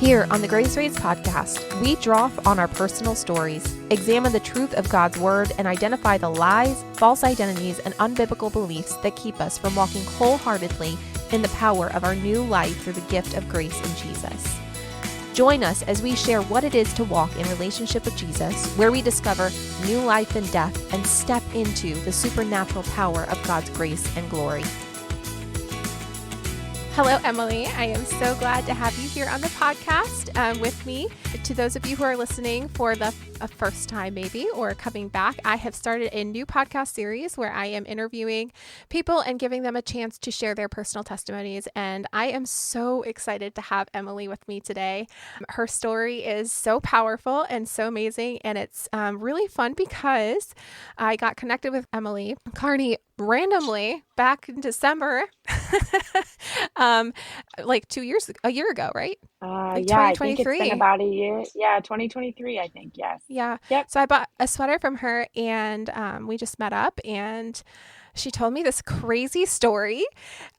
Here on the Grace Rates podcast, we draw on our personal stories, examine the truth of God's Word, and identify the lies, false identities, and unbiblical beliefs that keep us from walking wholeheartedly in the power of our new life through the gift of grace in Jesus. Join us as we share what it is to walk in relationship with Jesus, where we discover new life in death and step into the supernatural power of God's grace and glory. Hello, Emily. I am so glad to have you here on the podcast with me. To those of you who are listening for the first time maybe, or coming back, I have started a new podcast series where I am interviewing people and giving them a chance to share their personal testimonies. And I am so excited to have Emily with me today. Her story is so powerful and so amazing. And it's really fun because I got connected with Emily Carney randomly back in December, like a year ago, right? Like Yeah, I think 2023. it's been about a year. Yeah, 2023, I think. Yes. Yeah. Yep. So I bought a sweater from her and we just met up and she told me this crazy story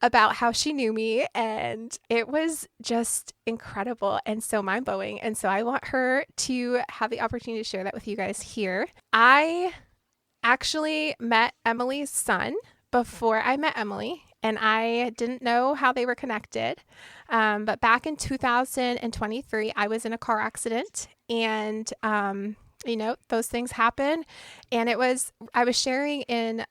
about how she knew me, and it was just incredible and so mind-blowing. And so I want her to have the opportunity to share that with you guys here. I actually met Emily's son before I met Emily, and I didn't know how they were connected. But back in 2023, I was in a car accident, and those things happen. And I was sharing in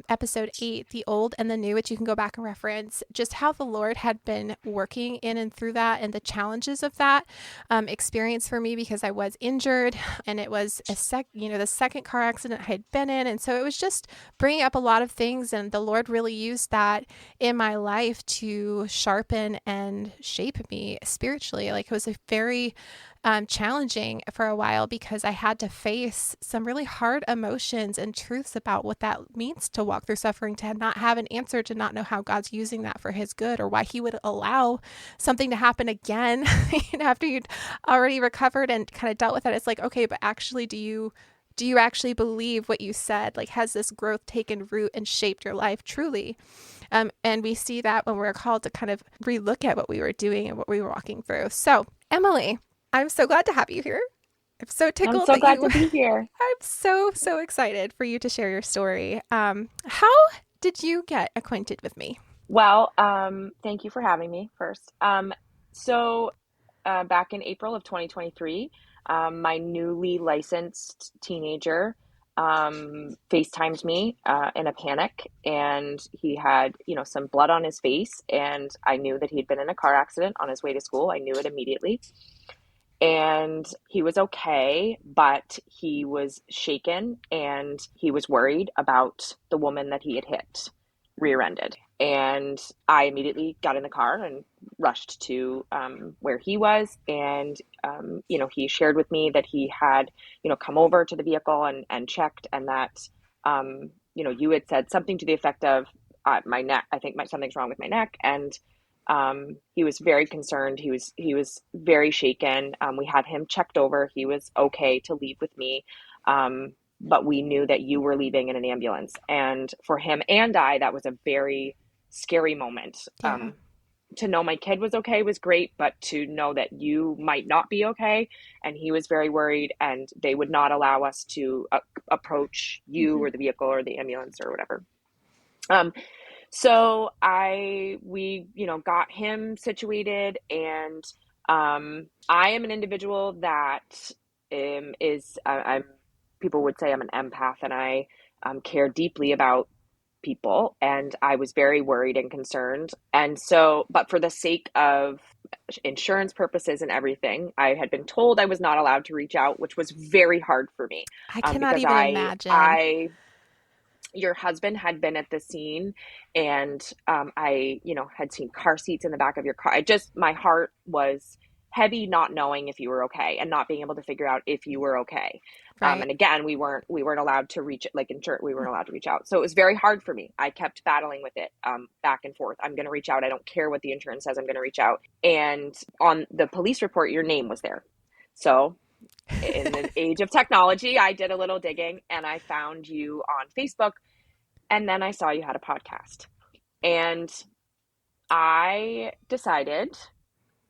episode 8, the old and the new, which you can go back and reference, just how the Lord had been working in and through that and the challenges of that experience for me, because I was injured and it was the second car accident I had been in. And so it was just bringing up a lot of things, and the Lord really used that in my life to sharpen and shape me spiritually. Like, it was a very challenging for a while because I had to face some really hard emotions and truths about what that means to walk through suffering, to not have an answer, to not know how God's using that for his good, or why he would allow something to happen again after you'd already recovered and kind of dealt with it. It's like, okay, but actually, do you actually believe what you said? Like, has this growth taken root and shaped your life truly? And we see that when we're called to kind of relook at what we were doing and what we were walking through. So, Emily, I'm so glad to have you here. I'm so I'm tickled so that glad to be here. I'm so excited for you to share your story. How did you get acquainted with me? Well, thank you for having me first. Back in April of 2023, my newly licensed teenager FaceTimed me in a panic, and he had, some blood on his face, and I knew that he'd been in a car accident on his way to school. I knew it immediately. And he was okay, but he was shaken and he was worried about the woman that he had hit, rear-ended. And I immediately got in the car and rushed to where he was. And, he shared with me that he had, come over to the vehicle and checked, and that, you had said something to the effect of my neck. I think something's wrong with my neck. And he was very concerned. He was very shaken. We had him checked over. He was okay to leave with me. But we knew that you were leaving in an ambulance. And for him and I, that was a very scary moment. Yeah. To know my kid was okay was great, but to know that you might not be okay, and he was very worried, and they would not allow us to approach you or the vehicle or the ambulance or whatever. So we got him situated, and I am an individual that people would say I'm an empath, and I care deeply about people, and I was very worried and concerned. And so, but for the sake of insurance purposes and everything, I had been told I was not allowed to reach out, which was very hard for me. I cannot Because even imagine. your husband had been at the scene, and I, had seen car seats in the back of your car. My heart was heavy, not knowing if you were okay and not being able to figure out if you were okay. Right. And again, we weren't allowed to reach it, like in church, we weren't allowed to reach out. So it was very hard for me. I kept battling with it, back and forth. I'm going to reach out. I don't care what the insurance says. I'm going to reach out. And on the police report, your name was there. So in the age of technology, I did a little digging, and I found you on Facebook, and then I saw you had a podcast, and I decided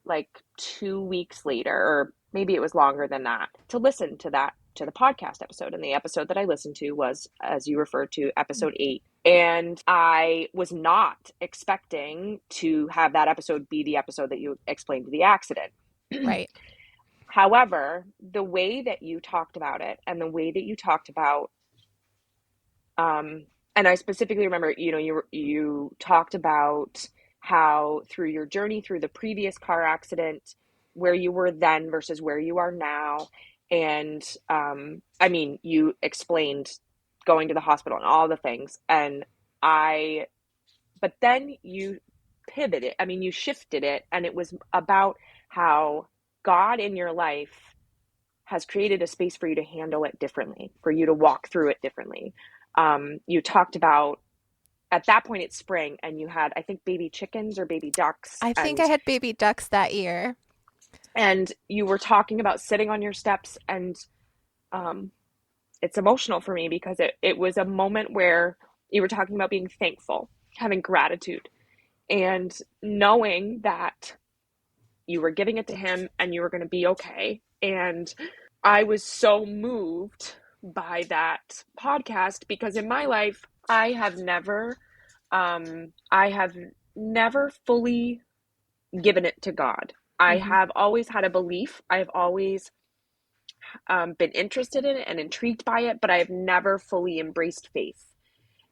like 2 weeks later, or maybe it was longer than that, to listen to the podcast episode. And the episode that I listened to was, as you referred to, episode 8. And I was not expecting to have that episode be the episode that you explained the accident. Right. However, the way that you talked about it, and the way that you talked about, and I specifically remember, you talked about how through your journey through the previous car accident, where you were then versus where you are now. And I mean, you explained going to the hospital and all the things. But then you pivoted. I mean, you shifted it, and it was about how God in your life has created a space for you to handle it differently, for you to walk through it differently. You talked about, at that point it's spring, and you had, I think, baby chickens or baby ducks, I think I and had baby ducks that year. you were talking about sitting on your steps, and um, it's emotional for me because it was a moment where you were talking about being thankful, having gratitude, and knowing that you were giving it to him and you were going to be okay. And I was so moved by that podcast because in my life, I have never fully given it to God. I Mm-hmm. have always had a belief. I have always been interested in it and intrigued by it, but I have never fully embraced faith.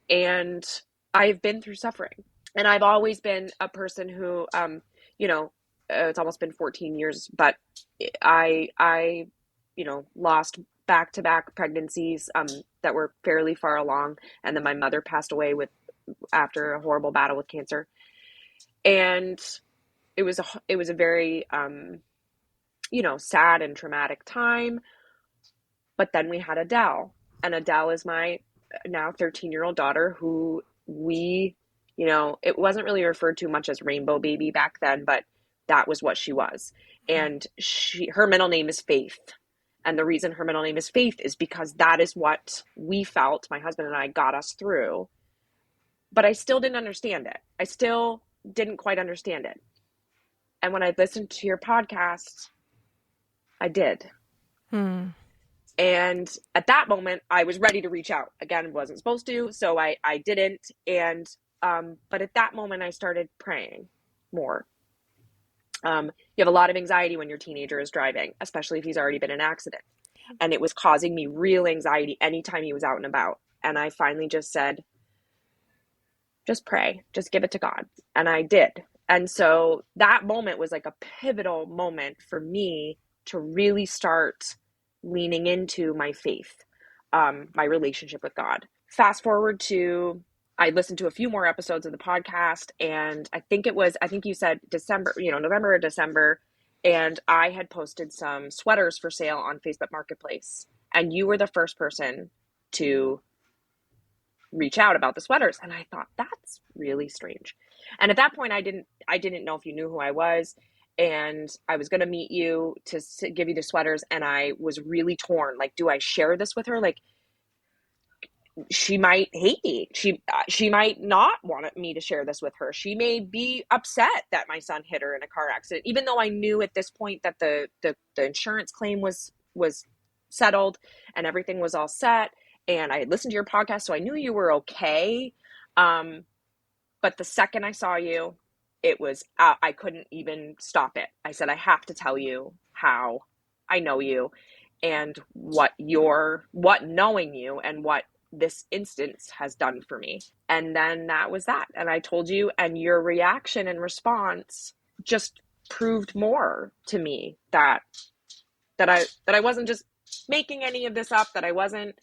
And I've been through suffering. And I've always been a person who, it's almost been 14 years, but I lost back-to-back pregnancies that were fairly far along. And then my mother passed away after a horrible battle with cancer. And it was a very, sad and traumatic time. But then we had Adele, and Adele is my now 13-year-old daughter, who it wasn't really referred to much as rainbow baby back then, but that was what she was. And her middle name is Faith. And the reason her middle name is Faith is because that is what we felt, my husband and I, got us through. But I still didn't understand it. I still didn't quite understand it. And when I listened to your podcast, I did. And at that moment, I was ready to reach out. Again, wasn't supposed to, so I didn't. And but at that moment, I started praying more. You have a lot of anxiety when your teenager is driving, especially if he's already been in an accident. And it was causing me real anxiety anytime he was out and about. And I finally just said, just pray, just give it to God. And I did. And so that moment was like a pivotal moment for me to really start leaning into my faith, my relationship with God. Fast forward to, I listened to a few more episodes of the podcast, and I think you said December, November or December, and I had posted some sweaters for sale on Facebook Marketplace, and you were the first person to reach out about the sweaters. And I thought, that's really strange. And at that point, I didn't know if you knew who I was, and I was going to meet you to give you the sweaters. And I was really torn. Like, do I share this with her? Like, she might hate me. She might not want me to share this with her. She may be upset that my son hit her in a car accident, even though I knew at this point that the insurance claim was settled and everything was all set. And I had listened to your podcast, so I knew you were okay. But the second I saw you, it was, I couldn't even stop it. I said, I have to tell you how I know you and what knowing you and what this instance has done for me. And then that was that. And I told you, and your reaction and response just proved more to me that I wasn't just making any of this up, that I wasn't,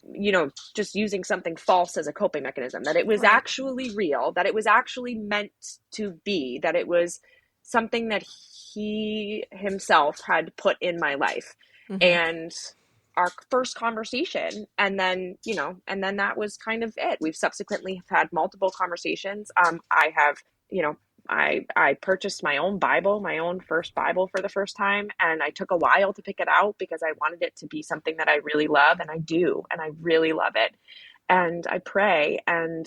just using something false as a coping mechanism, that it was Right. actually real, that it was actually meant to be, that it was something that he himself had put in my life. Mm-hmm. And our first conversation, and then that was kind of it. We've subsequently had multiple conversations. I have, I purchased my own Bible, my own first Bible for the first time, and I took a while to pick it out because I wanted it to be something that I really love, and I do, and I really love it. And I pray, and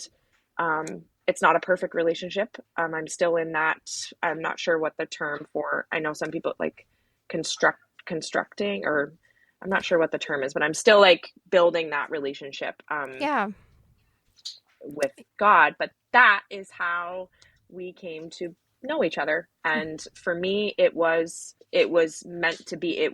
it's not a perfect relationship. I'm still in that. I'm not sure what the term for, I know some people like constructing, or I'm not sure what the term is, but I'm still like building that relationship Yeah. with God. But that is how we came to know each other. And for me, it was meant to be.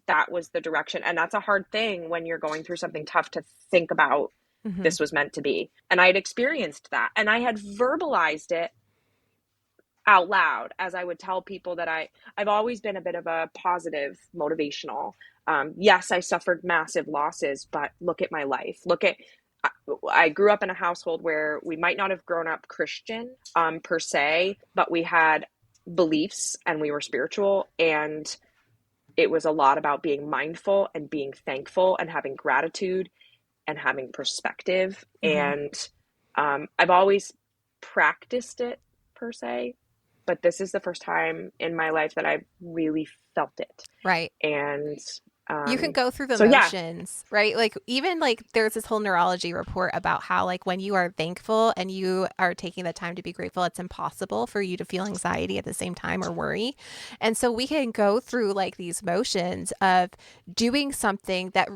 That was the direction. And that's a hard thing when you're going through something tough to think about. Mm-hmm. This was meant to be. And I had experienced that, and I had verbalized it out loud as I would tell people that I've always been a bit of a positive motivational. Yes, I suffered massive losses, but look at my life. I grew up in a household where we might not have grown up Christian per se, but we had beliefs and we were spiritual, and it was a lot about being mindful and being thankful and having gratitude and having perspective. Mm-hmm. And I've always practiced it per se, but this is the first time in my life that I've really felt it. Right. And You can go through the so, yeah, motions, right? Like even like there's this whole neurology report about how like when you are thankful and you are taking the time to be grateful, it's impossible for you to feel anxiety at the same time or worry. And so we can go through like these motions of doing something that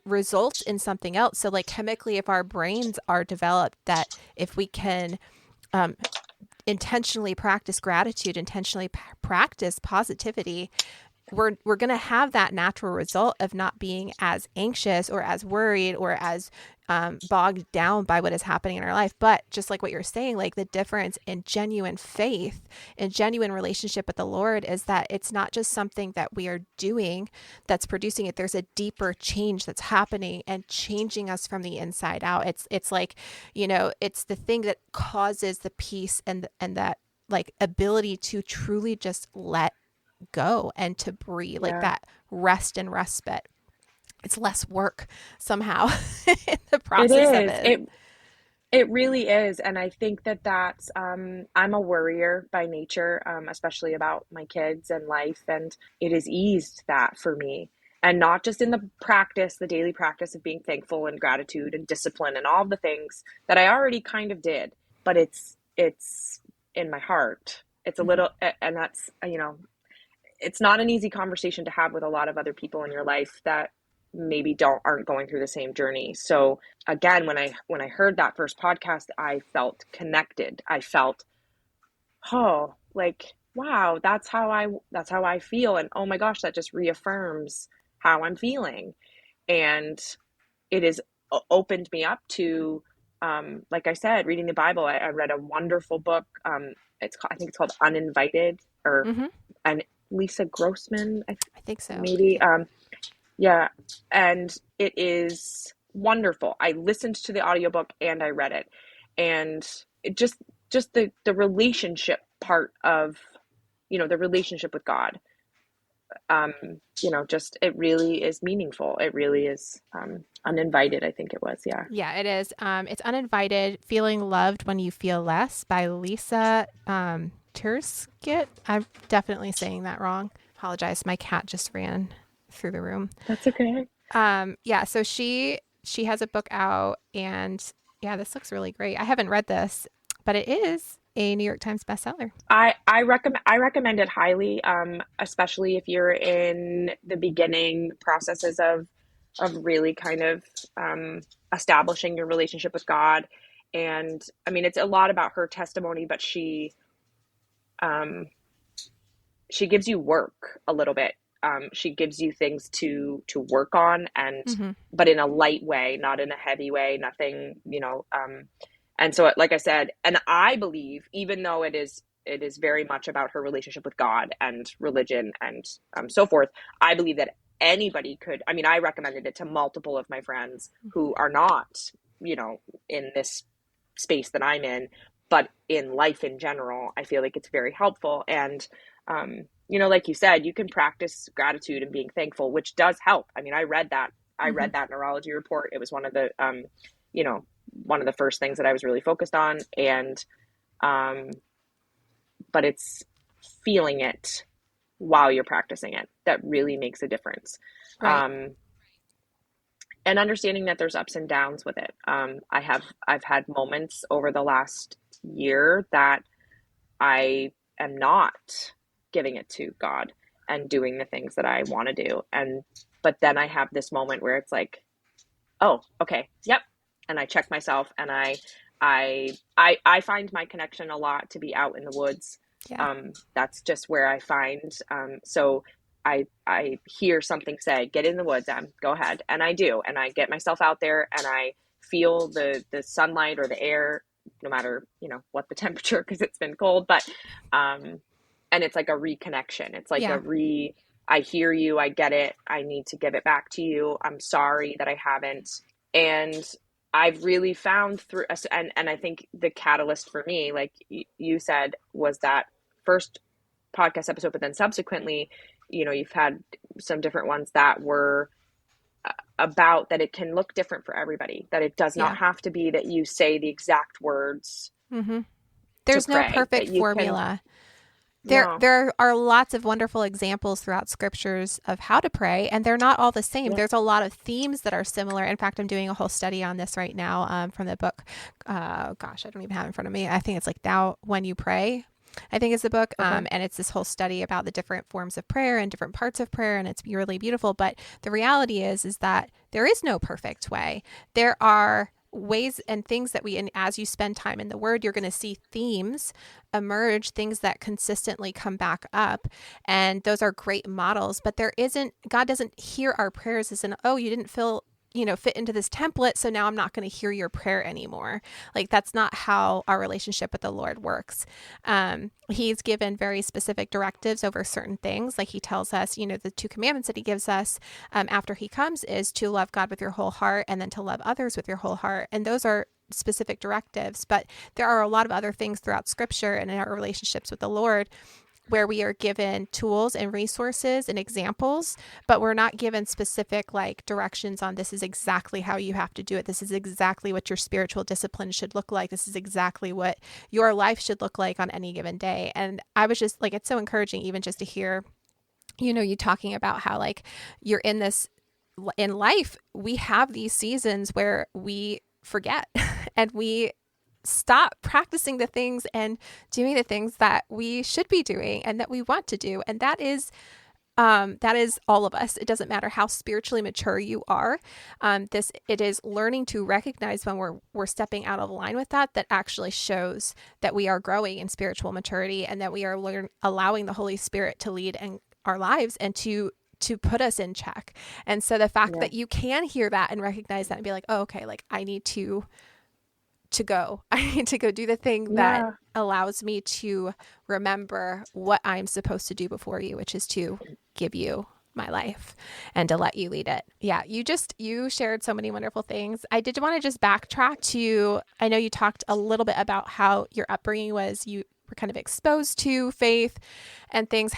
results in something else. So like chemically, if our brains are developed, that if we can um, intentionally practice gratitude, intentionally practice positivity, we're going to have that natural result of not being as anxious or as worried or as bogged down by what is happening in our life. But just like what you're saying, like the difference in genuine faith and genuine relationship with the Lord is that it's not just something that we are doing that's producing it. There's a deeper change that's happening and changing us from the inside out. It's like, it's the thing that causes the peace and that like ability to truly just let go and to breathe, like yeah, that rest and respite. It's less work somehow in the it process of is. it. It really is. And I think that I'm a worrier by nature, especially about my kids and life. And it has eased that for me. And not just in the practice, the daily practice of being thankful and gratitude and discipline and all the things that I already kind of did, but it's in my heart. It's a Mm-hmm. little, and that's, it's not an easy conversation to have with a lot of other people in your life that maybe aren't going through the same journey. So again, when I heard that first podcast, I felt connected. I felt, oh, like, wow, that's how I feel, and oh my gosh, that just reaffirms how I'm feeling. And it has opened me up to, like I said, reading the Bible. I read a wonderful book. I think it's called Uninvited, or Mm-hmm. and Lisa Grossman, I think so. maybe. Yep. Yeah, and it is wonderful. I listened to the audiobook and I read it. And it just the relationship part of, the relationship with God. Um, just it really is meaningful. It really is uninvited, I think it was. Yeah. Yeah, it is. It's Uninvited, Feeling Loved When You Feel Less by Lisa Terskit. I'm definitely saying that wrong. Apologize. My cat just ran through the room. That's okay. Yeah, so she has a book out, and yeah, this looks really great. I haven't read this, but it is a New York Times bestseller. I recommend it highly, especially if you're in the beginning processes of really kind of establishing your relationship with God. And I mean, it's a lot about her testimony, but um, she gives you work a little bit. She gives you things to work on, and Mm-hmm. but in a light way, not in a heavy way. Nothing, and so, like I said, and I believe, even though it is very much about her relationship with God and religion and so forth, I believe that anybody could. I mean, I recommended it to multiple of my friends who are not, in this space that I'm in, but in life in general. I feel like it's very helpful. And like you said, you can practice gratitude and being thankful, which does help. I mean, I read that. I Mm-hmm. read that neurology report. It was you know, one of the first things that I was really focused on. And, but it's feeling it while you're practicing it that really makes a difference. Right. Um, and understanding that there's ups and downs with it. I've had moments over the last year that I am not giving it to God and doing the things that I want to do. And but then I have this moment where it's like, oh, okay, yep. And I check myself, and I find my connection a lot to be out in the woods. Yeah. That's just where I find. So I hear something say, "Get in the woods, Em. Go ahead," and I do, and I get myself out there, and I feel the sunlight or the air, no matter what the temperature, because it's been cold, but and it's like a reconnection. It's like Yeah. I hear you, I get it, I need to give it back to you. I'm sorry that I haven't. And I've really found through, and I think the catalyst for me, like you said, was that first podcast episode, but then subsequently, you've had some different ones that were about that it can look different for everybody, that it does Yeah. not have to be that you say the exact words Mm-hmm. to There's no pray, perfect that you can, formula. no, There are lots of wonderful examples throughout scriptures of how to pray, and they're not all the same. yeah, There's a lot of themes that are similar. In fact, I'm doing a whole study on this right now from the book. Gosh, I don't even have it in front of me. I think it's like Now When You Pray, I think is the book. okay, And it's this whole study about the different forms of prayer and different parts of prayer. And it's really beautiful. But the reality is that there is no perfect way. There are ways and things that and as you spend time in the word, you're going to see themes emerge, things that consistently come back up. And those are great models, but God doesn't hear our prayers as an, oh, you didn't fit into this template, so now I'm not going to hear your prayer anymore. Like, that's not how our relationship with the Lord works. He's given very specific directives over certain things. Like he tells us, the 2 commandments that he gives us after he comes is to love God with your whole heart and then to love others with your whole heart. And those are specific directives, but there are a lot of other things throughout scripture and in our relationships with the Lord where we are given tools and resources and examples, but we're not given specific like directions on this is exactly how you have to do it. This is exactly what your spiritual discipline should look like. This is exactly what your life should look like on any given day. And I was just like, it's so encouraging even just to hear, you talking about how like you're in this in life, we have these seasons where we forget and we stop practicing the things and doing the things that we should be doing and that we want to do. And that is all of us. It doesn't matter how spiritually mature you are. It is learning to recognize when we're stepping out of line with that actually shows that we are growing in spiritual maturity and that we are allowing the Holy Spirit to lead in our lives and to put us in check. And so the fact yeah, that you can hear that and recognize that and be like, oh, okay, like I need to go. I need to go do the thing that yeah. allows me to remember what I'm supposed to do before you, which is to give you my life and to let you lead it. Yeah, you shared so many wonderful things. I did want to just backtrack to, I know you talked a little bit about how your upbringing was. You were kind of exposed to faith and things.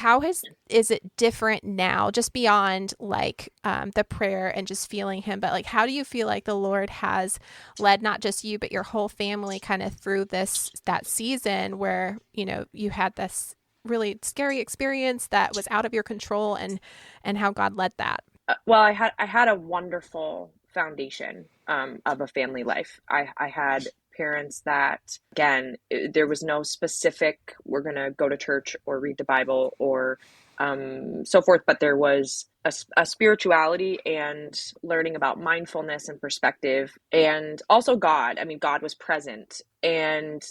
Is it different now, just beyond like the prayer and just feeling him, but like how do you feel like the Lord has led not just you but your whole family kind of through that season where you had this really scary experience that was out of your control, and how God led that? Well, I had a wonderful foundation of a family life. I had parents that, again, there was no specific, we're going to go to church or read the Bible or so forth, but there was a spirituality and learning about mindfulness and perspective, and also God. I mean, God was present. And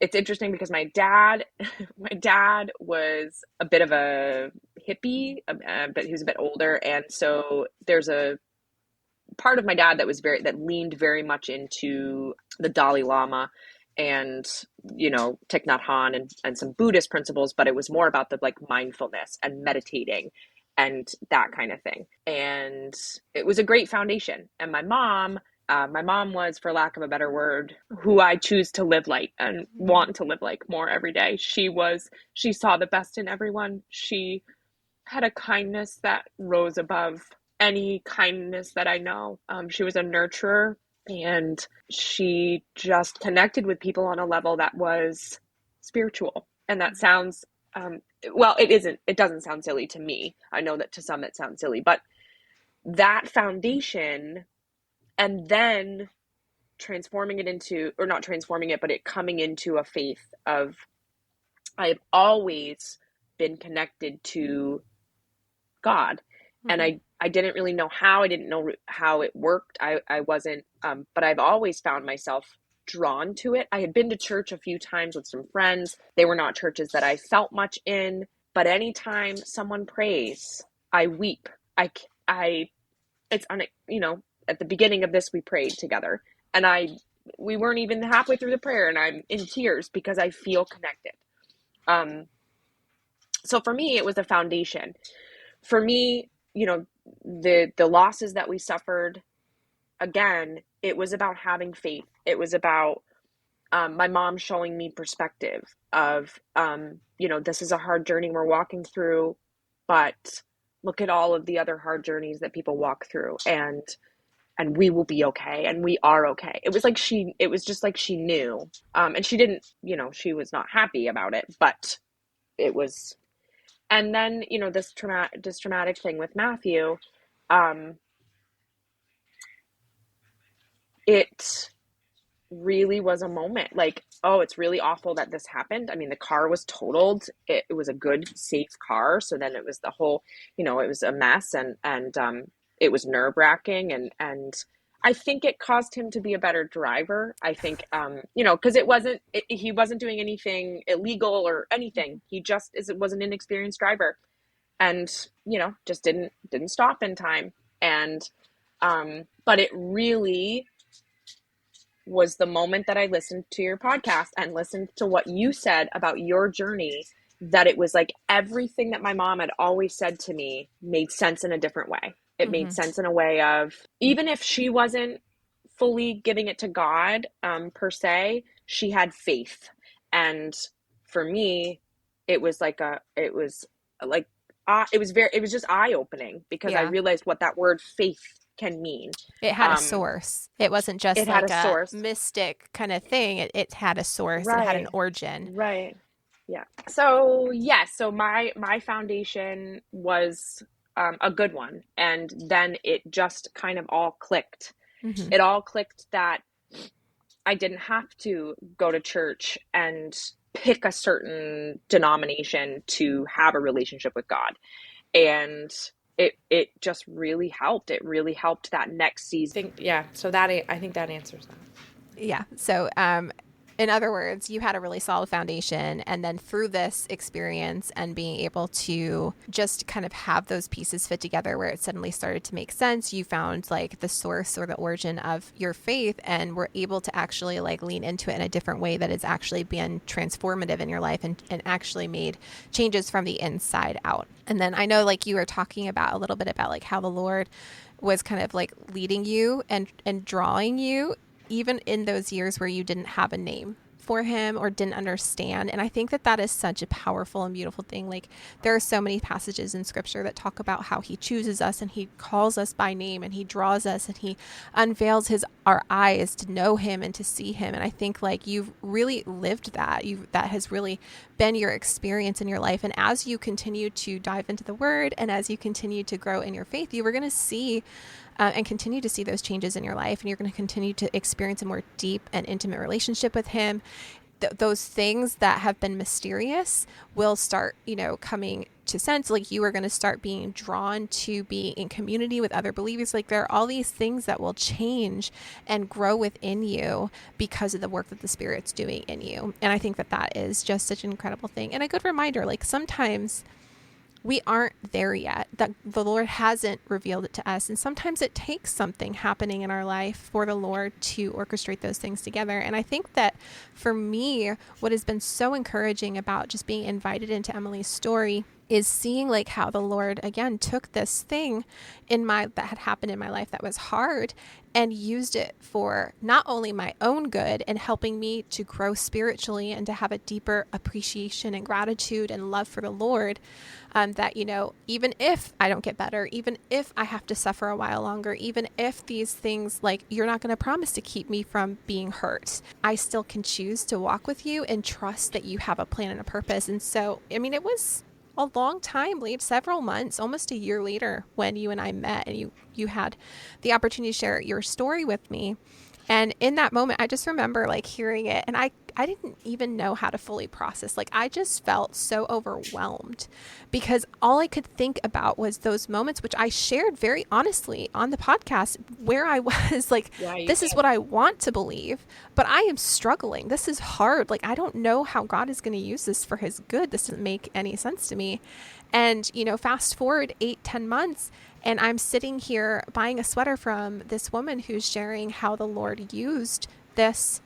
it's interesting because my dad, my dad was a bit of a hippie, but he was a bit older, and so there's a part of my dad that leaned very much into the Dalai Lama and Thich Nhat Hanh and some Buddhist principles, but it was more about the like mindfulness and meditating and that kind of thing. And it was a great foundation. And my mom was, for lack of a better word, who I choose to live like and want to live like more every day. She saw the best in everyone. She had a kindness that rose above any kindness that I know. She was a nurturer, and she just connected with people on a level that was spiritual. And that sounds, well, it isn't, it doesn't sound silly to me. I know that to some it sounds silly, but that foundation and then transforming it into, or not transforming it, but it coming into a faith of, I've always been connected to God. And Mm-hmm. I didn't really know how. I didn't know how it worked. I wasn't, but I've always found myself drawn to it. I had been to church a few times with some friends. They were not churches that I felt much in, but anytime someone prays, I weep. I, it's on, at the beginning of this, we prayed together, and we weren't even halfway through the prayer, and I'm in tears because I feel connected. So for me, it was a foundation. For me, the losses that we suffered, again, it was about having faith. It was about my mom showing me perspective of, this is a hard journey we're walking through, but look at all of the other hard journeys that people walk through, and we will be okay, and we are okay. It was just like she knew, and she didn't, she was not happy about it, but it was. And then, this traumatic thing with Matthew, it really was a moment like, oh, it's really awful that this happened. I mean, the car was totaled. It was a good, safe car. So then it was the whole, it was a mess, and it was nerve wracking, and I think it caused him to be a better driver. I think, because he wasn't doing anything illegal or anything. He just was an inexperienced driver, and just didn't stop in time. And but it really was the moment that I listened to your podcast and listened to what you said about your journey, that it was like everything that my mom had always said to me made sense in a different way. It Mm-hmm. made sense in a way of, even if she wasn't fully giving it to God, per se, she had faith. And for me, it was like it was just eye opening, because I Yeah. realized what that word faith can mean. It had a source. It wasn't just It had like a a source. mystic kind of thing. It had a source. It had an Right. origin. Right. Yeah. So yeah, so my foundation was a good one, and then it just kind of all clicked. Mm-hmm. It all clicked that I didn't have to go to church and pick a certain denomination to have a relationship with God. And it just really helped. It really helped that next season. Yeah, so I think that answers that. Yeah. So, in other words, you had a really solid foundation. And then through this experience and being able to just kind of have those pieces fit together where it suddenly started to make sense, you found like the source or the origin of your faith and were able to actually like lean into it in a different way that has actually been transformative in your life and actually made changes from the inside out. And then I know like you were talking about a little bit about like how the Lord was kind of like leading you and drawing you even in those years where you didn't have a name for him or didn't understand. And I think that that is such a powerful and beautiful thing. Like there are so many passages in scripture that talk about how he chooses us and he calls us by name and he draws us and he unveils our eyes to know him and to see him. And I think like you've really lived that. That has really been your experience in your life. And as you continue to dive into the word and as you continue to grow in your faith, you were going to see and continue to see those changes in your life. And you're going to continue to experience a more deep and intimate relationship with him. Those things that have been mysterious will start, coming to sense. Like you are going to start being drawn to be in community with other believers. Like there are all these things that will change and grow within you because of the work that the Spirit's doing in you. And I think that that is just such an incredible thing. And a good reminder, like sometimes we aren't there yet, that the Lord hasn't revealed it to us. And sometimes it takes something happening in our life for the Lord to orchestrate those things together. And I think that for me, what has been so encouraging about just being invited into Emily's story is seeing like how the Lord again took this thing that had happened in my life that was hard and used it for not only my own good and helping me to grow spiritually and to have a deeper appreciation and gratitude and love for the Lord, that, even if I don't get better, even if I have to suffer a while longer, even if these things, like you're not going to promise to keep me from being hurt, I still can choose to walk with you and trust that you have a plan and a purpose. And so, I mean, it was a long time late, several months, almost a year later, when you and I met and you had the opportunity to share your story with me. And in that moment, I just remember like hearing it, and I didn't even know how to fully process. Like, I just felt so overwhelmed because all I could think about was those moments, which I shared very honestly on the podcast, where I was like, Yeah, you this is did. what I want to believe, but I am struggling. This is hard. Like, I don't know how God is going to use this for his good. This doesn't make any sense to me. And, fast forward 8, 10 months, and I'm sitting here buying a sweater from this woman who's sharing how the Lord used this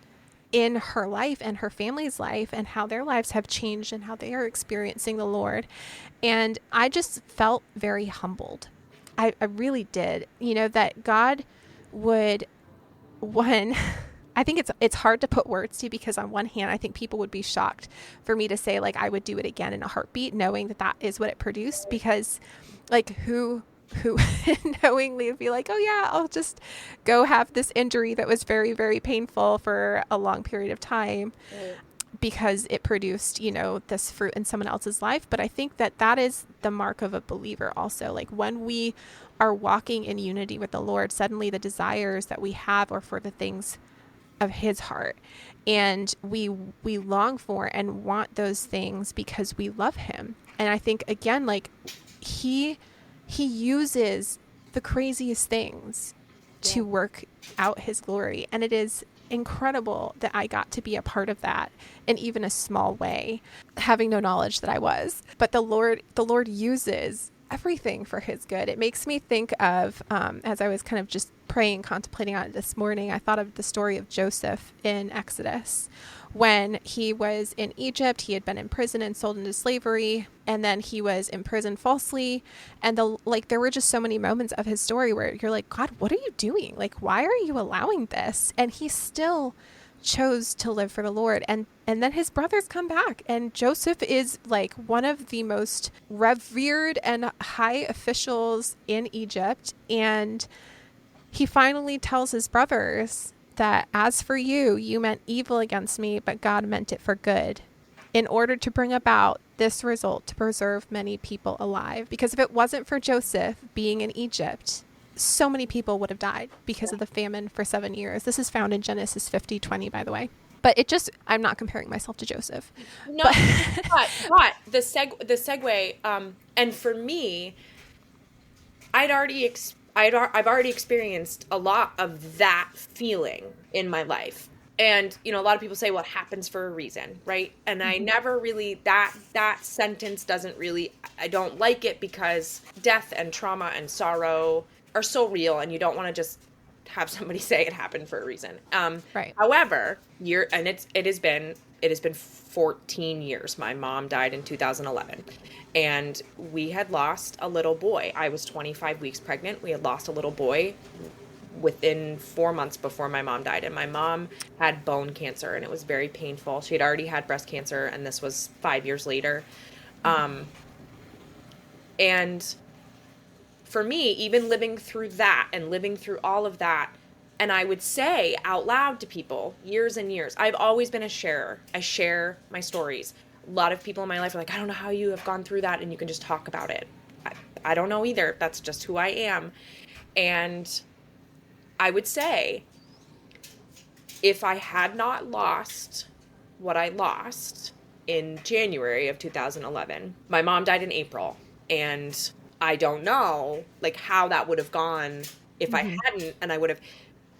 in her life and her family's life, and how their lives have changed and how they are experiencing the Lord. And I just felt very humbled. I really did. That God would, one, I think it's hard to put words to, because on one hand, I think people would be shocked for me to say like I would do it again in a heartbeat, knowing that that is what it produced. Because like who knowingly would be like, oh yeah, I'll just go have this injury that was very, very painful for a long period of time Right. because it produced, this fruit in someone else's life. But I think that that is the mark of a believer also. Like, when we are walking in unity with the Lord, suddenly the desires that we have are for the things of his heart, and we long for and want those things because we love him. And I think, again, like, he he uses the craziest things Yeah. to work out his glory, and it is incredible that I got to be a part of that in even a small way, having no knowledge that I was. But the Lord uses everything for his good. It makes me think of, as I was kind of just praying, contemplating on it this morning, I thought of the story of Joseph in Exodus. When he was in Egypt, he had been in prison and sold into slavery, and then he was imprisoned falsely. And there were just so many moments of his story where you're like, God, what are you doing? Like, why are you allowing this? And he still chose to live for the Lord. And then his brothers come back, and Joseph is like one of the most revered and high officials in Egypt. And he finally tells his brothers that, as for you, you meant evil against me, but God meant it for good, in order to bring about this result, to preserve many people alive. Because if it wasn't for Joseph being in Egypt, so many people would have died because of the famine for 7 years. This is found in Genesis 50:20, by the way. But I'm not comparing myself to Joseph. No, But but the segue, and for me, I've already experienced a lot of that feeling in my life. And a lot of people say, well, it happens for a reason, right? And I never really, that sentence doesn't really, I don't like it, because death and trauma and sorrow are so real, and you don't want to just have somebody say it happened for a reason. right. However, it has been 14 years. My mom died in 2011, and we had lost a little boy. I was 25 weeks pregnant. We had lost a little boy within 4 months before my mom died. And my mom had bone cancer, and it was very painful. She had already had breast cancer, and this was 5 years later. And for me, even living through that and living through all of that, and I would say out loud to people years and years, I've always been a sharer. I share my stories. A lot of people in my life are like, I don't know how you have gone through that and you can just talk about it. I don't know either. That's just who I am. And I would say, if I had not lost what I lost in January of 2011, my mom died in April. And I don't know like how that would have gone if I hadn't, and I would have.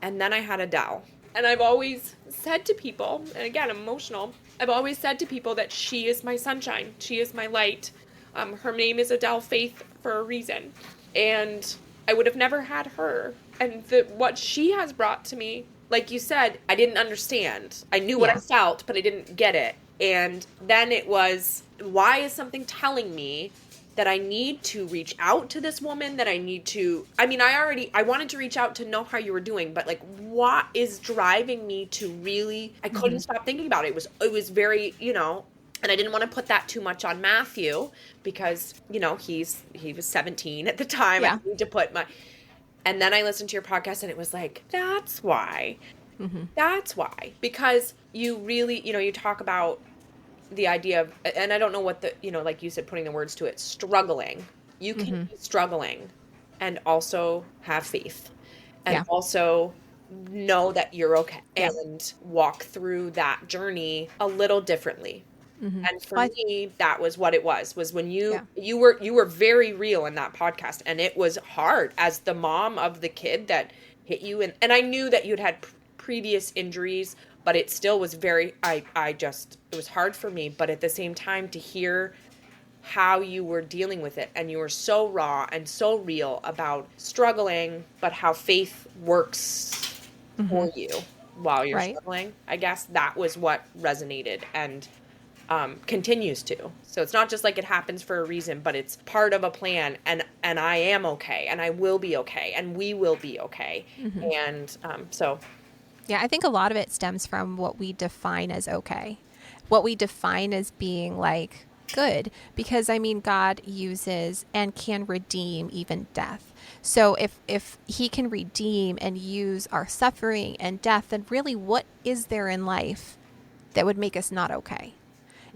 And then I had Adele. And I've always said to people, and again, I'm emotional, I've always said to people that she is my sunshine. She is my light. Her name is Adele Faith for a reason. And I would have never had her. And what she has brought to me, like you said, I didn't understand. I knew what I Yeah. felt, but I didn't get it. And then it was, why is something telling me that I need to reach out to this woman, that I need to, I wanted to reach out to know how you were doing, but like, what is driving me to really, I couldn't stop thinking about it. It was very, and I didn't want to put that too much on Matthew, because, he was 17 at the time. Yeah. I need to put and then I listened to your podcast, and it was like, that's why. That's why. Because you really, you talk about the idea of, and I don't know what the, like you said, putting the words to it, struggling. You can be struggling and also have faith and Yeah. also know that you're okay Yeah. and walk through that journey a little differently. And for Well, me, that was what it was when you yeah. you were very real in that podcast, and it was hard as the mom of the kid that hit you, and I knew that you'd had previous injuries, but it still was very, I just, it was hard for me, but at the same time to hear how you were dealing with it, and you were so raw and so real about struggling, but how faith works for you while you're Right. struggling. I guess that was what resonated, and continues to. So it's not just like it happens for a reason, but it's part of a plan. And I am okay, and I will be okay, and we will be okay. And so Yeah, I think a lot of it stems from what we define as okay, what we define as being like good, because I mean, God uses and can redeem even death. So if he can redeem and use our suffering and death, then really what is there in life that would make us not okay?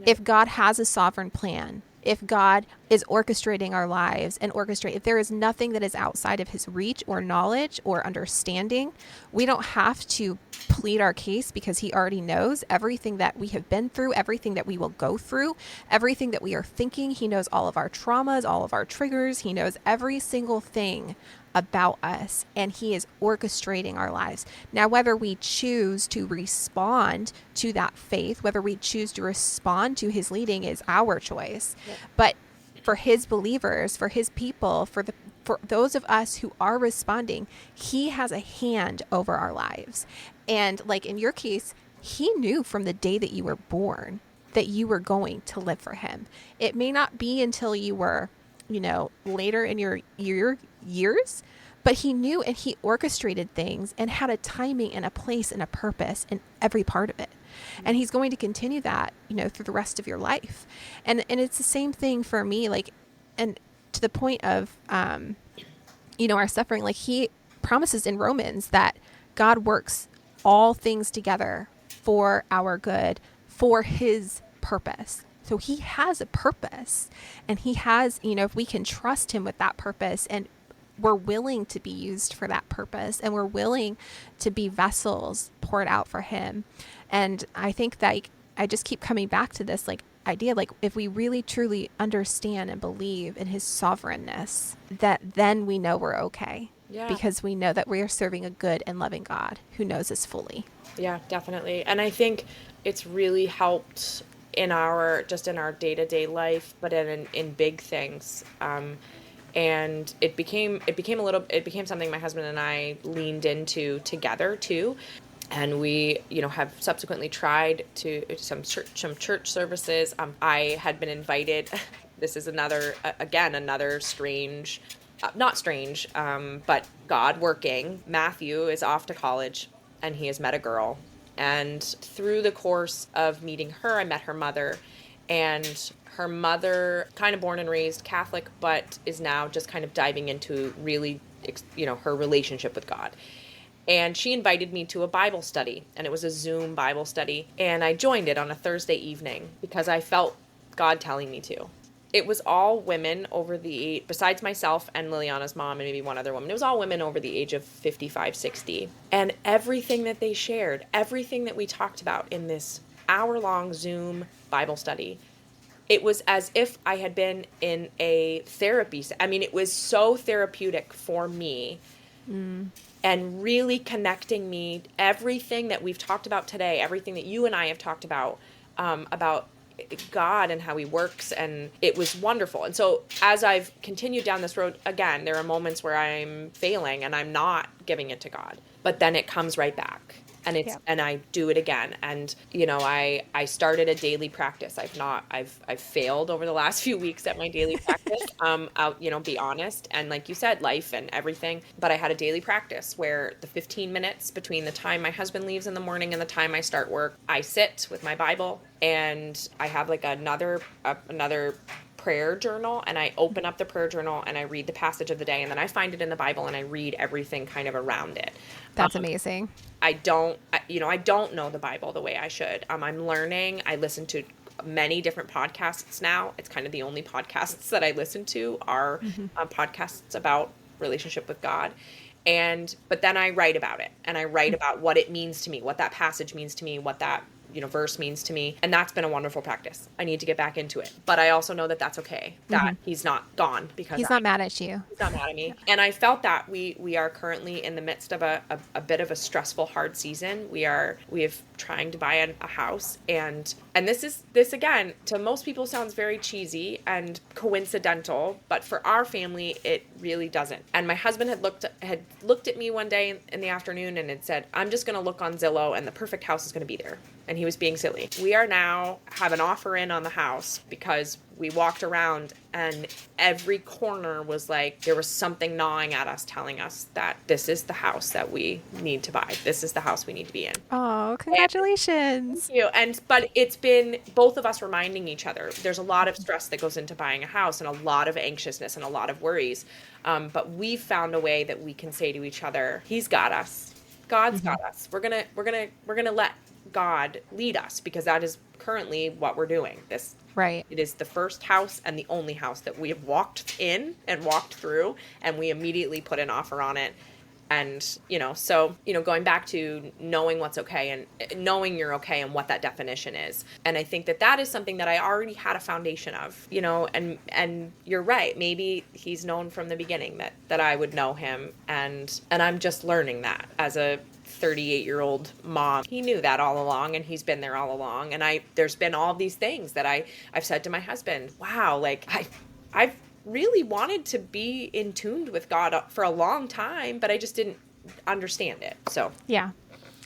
If God has a sovereign plan, if God is orchestrating our lives and if there is nothing that is outside of his reach or knowledge or understanding, we don't have to plead our case because he already knows everything that we have been through, everything that we will go through, everything that we are thinking. He knows all of our traumas, all of our triggers. He knows every single thing about us, and he is orchestrating our lives. Now, whether we choose to respond to that faith, whether we choose to respond to his leading is our choice. yeah. But for his believers, for his people, for those of us who are responding, he has a hand over our lives. And like in your case, he knew from the day that you were born that you were going to live for him. It may not be until you were, later in your years, but he knew, and he orchestrated things and had a timing and a place and a purpose in every part of it. And he's going to continue that, through the rest of your life. And it's the same thing for me, like, and to the point of, our suffering, like he promises in Romans that God works all things together for our good, for his purpose. So he has a purpose, and he has, if we can trust him with that purpose, and we're willing to be used for that purpose, and we're willing to be vessels poured out for him. And I think that I just keep coming back to this idea, if we really truly understand and believe in his sovereignness, that then we know we're okay. Yeah. Because we know that we are serving a good and loving God who knows us fully. Yeah, definitely. And I think it's really helped in our day-to-day life, but in big things. And it became something my husband and I leaned into together too. And we, have subsequently tried to some church services. I had been invited. This is another strange, not strange, but God working. Matthew is off to college, and he has met a girl. And through the course of meeting her, I met her mother. And her mother, kind of born and raised Catholic, but is now just kind of diving into really, her relationship with God. And she invited me to a Bible study, and it was a Zoom Bible study. And I joined it on a Thursday evening because I felt God telling me to. It was all women over the age, besides myself and Liliana's mom and maybe one other woman, it was all women over the age of 55, 60. And everything that they shared, everything that we talked about in this hour-long Zoom Bible study, it was as if I had been in a therapy. I mean, it was so therapeutic for me. And really connecting me, everything that we've talked about today, everything that you and I have talked about God and how he works, and it was wonderful. And so as I've continued down this road, again, there are moments where I'm failing and I'm not giving it to God, but then it comes right back. And I do it again. And, I started a daily practice. I've failed over the last few weeks at my daily practice. I'll, be honest. And like you said, life and everything, but I had a daily practice where the 15 minutes between the time my husband leaves in the morning and the time I start work, I sit with my Bible, and I have like another prayer journal, and I open up the prayer journal and I read the passage of the day, and then I find it in the Bible and I read everything kind of around it. That's amazing. I don't know the Bible the way I should. I'm learning. I listen to many different podcasts now. It's kind of the only podcasts that I listen to are podcasts about relationship with God. But then I write about it, and I write about what it means to me, what that passage means to me, what that verse means to me. And that's been a wonderful practice. I need to get back into it. But I also know that that's okay, that he's not gone because he's not mad at you. He's not mad at me. And I felt that we are currently in the midst of a bit of a stressful, hard season. We have trying to buy a house. And this again, to most people sounds very cheesy and coincidental, but for our family, it really doesn't. And my husband had looked at me one day in the afternoon and had said, I'm just going to look on Zillow and the perfect house is going to be there. And he was being silly. We are now have an offer in on the house because we walked around and every corner was like, there was something gnawing at us, telling us that this is the house that we need to buy. This is the house we need to be in. Oh, congratulations. Thank you. But it's been both of us reminding each other. There's a lot of stress that goes into buying a house and a lot of anxiousness and a lot of worries. But we've found a way that we can say to each other, he's got us. God's got us. We're gonna let God lead us, because that is currently what we're doing. It is the first house and the only house that we have walked in and walked through, and we immediately put an offer on it. And, so, going back to knowing what's okay and knowing you're okay and what that definition is. And I think that is something that I already had a foundation of, and you're right. Maybe he's known from the beginning that I would know him. And I'm just learning that as a 38-year-old mom. He knew that all along, and he's been there all along. And there's been all these things that I've said to my husband, wow, like I've really wanted to be in tune with God for a long time, but I just didn't understand it. So yeah,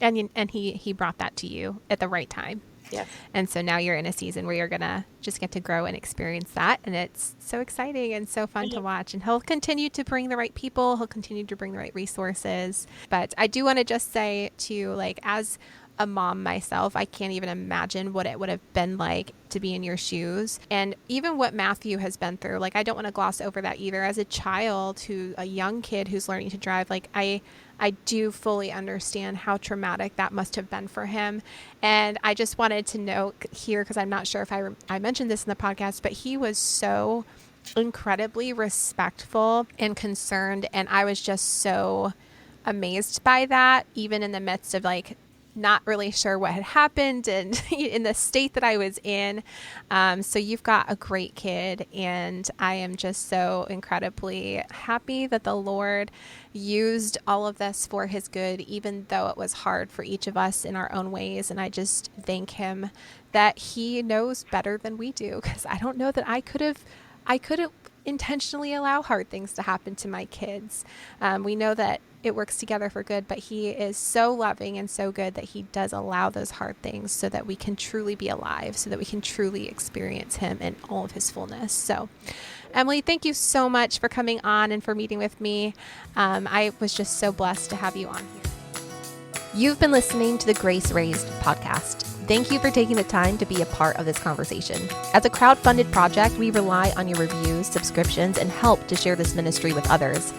and he brought that to you at the right time. Yeah. And so now you're in a season where you're gonna just get to grow and experience that, and it's so exciting and so fun to watch. And he'll continue to bring the right people, he'll continue to bring the right resources. But I do want to just say to, like, as a mom myself, I can't even imagine what it would have been like to be in your shoes, and even what Matthew has been through. Like, I don't want to gloss over that either. As a young kid who's learning to drive, like, I do fully understand how traumatic that must have been for him. And I just wanted to note here, because I'm not sure if I mentioned this in the podcast, but he was so incredibly respectful and concerned, and I was just so amazed by that, even in the midst of, like, not really sure what had happened and in the state that I was in. So you've got a great kid, and I am just so incredibly happy that the Lord used all of this for his good, even though it was hard for each of us in our own ways. And I just thank him that he knows better than we do, because I don't know that I could have intentionally allow hard things to happen to my kids. We know that it works together for good, but he is so loving and so good that he does allow those hard things so that we can truly be alive, so that we can truly experience him in all of his fullness. So, Emily, thank you so much for coming on and for meeting with me. I was just so blessed to have you on here. You've been listening to the Grace Raised podcast. Thank you for taking the time to be a part of this conversation. As a crowd-funded project, we rely on your reviews, subscriptions, and help to share this ministry with others.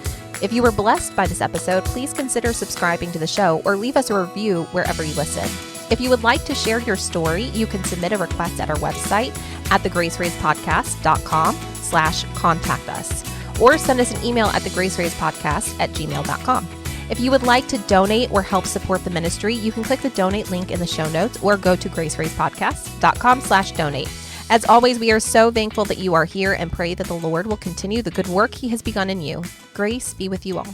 If you were blessed by this episode, please consider subscribing to the show or leave us a review wherever you listen. If you would like to share your story, you can submit a request at our website at thegraceraisedpodcast.com/contact us, or send us an email at thegraceraisedpodcast@gmail.com. If you would like to donate or help support the ministry, you can click the donate link in the show notes or go to graceraisedpodcast.com/donate. As always, we are so thankful that you are here and pray that the Lord will continue the good work he has begun in you. Grace be with you all.